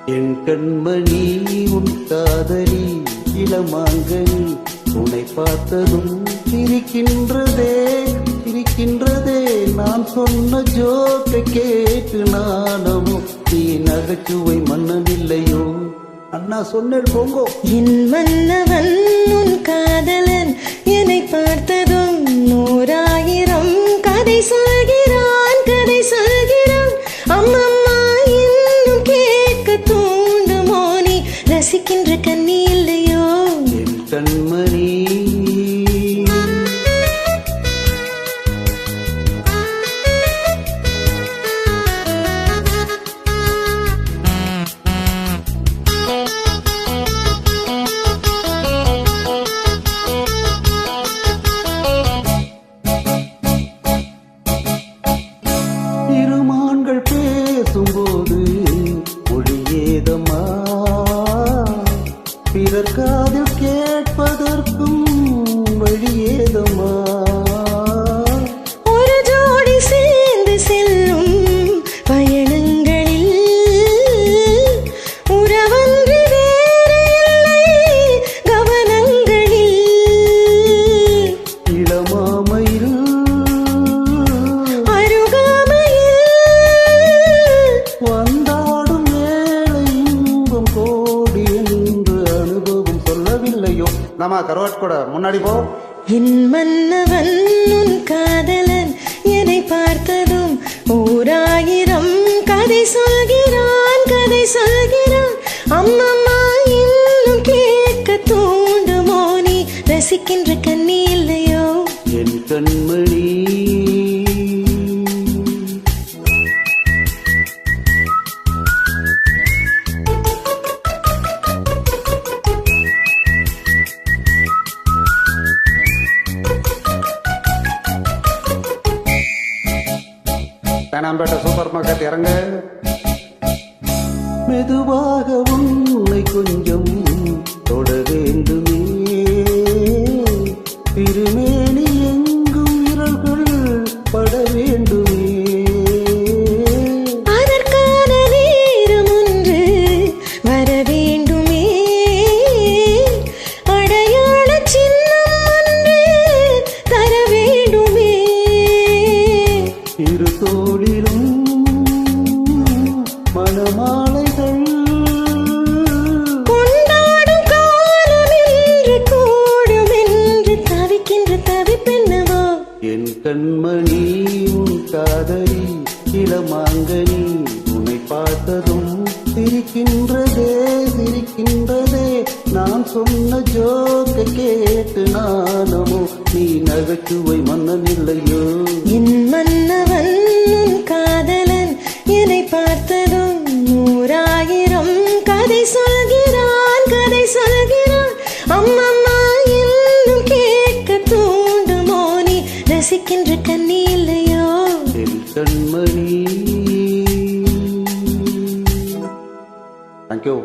என் கண்மணி உன் காதலி இளமாங்கனி உன்னை பார்த்ததும் சிரிக்கின்றதே நான் சொன்ன ஜோக்கை கேட்டு நானமும் நீ நகைச்சுவை மன்னனில்லையோ அண்ணா சொன்னேன் போங்கோ. என் மன்னவன் உன் காதலன் என்னை பார்த்ததும் 100,000 கதை சொல்கிறான் அம்மம்மா இன்னும் கேட்க தூண்டுமோ நீ ரசிக்கின்ற கண்ணி இல்லையோ என் கண்மணி. இருமான்கள் பேசும்போது மொழியேதமா பிறர் காதில் கேட்பதற்கும் வழியேதமா ஒரு ஜோடி சேர்ந்து செல்லும் பயணங்களில் உறவன்று வேறில்லை கவனங்களில் இளமாமையில் வந்தாடும் ஏழை இன்பம் கோடி என்று அனுபவம் சொல்லவில்லையோ. நாம கருவாட் கூட முன்னாடி போ. என் மன்னவன் உன் காதலன் என்னை பார்த்ததும் 100,000 கதை சொல்கிறான் அம்மம்மா இன்னும் கேட்க தூண்டுமோ நீ ரசிக்கின்ற கண்ணி இல்லையோ என் கண்மணி. தேனாம்பேட்டை சூப்பர் மார்க்கெட் இறங்க. மெதுவாக உன்னை கொஞ்சம் தொட வேண்டுமே திருமேனி எங்கும் விரல்கள் பட வேண்டுமே அதற்கான நேரம் ஒன்று வர வேண்டுமே அடையாள சின்னம் ஒன்று தர வேண்டுமே இரு தோளிலும் மணமாலைகள் கொண்டாடும் காலம் என்று கூடும் என்று தவிக்கின்ற தவிப்பென்னவோ என் கண்மணி உன் காதலி இளமாங்கனி உன்னை பார்த்ததும் சிரிக்கின்றதே நான் சொன்ன ஜோக்கை கேட்டு நானமோ நீ நகைச்சுவை மன்னனில்லையோ என் மன்னவன் உன் காதலன் என்னை பார்த்ததும் 100,000 கதை சொல்கிறான் அம்மம்மா இன்னும் கேட்க தூண்டுமோ நீ ரசிக்கின்ற கண்ணி இல்லையோ என் கண்மணி. தேங்க்யூ.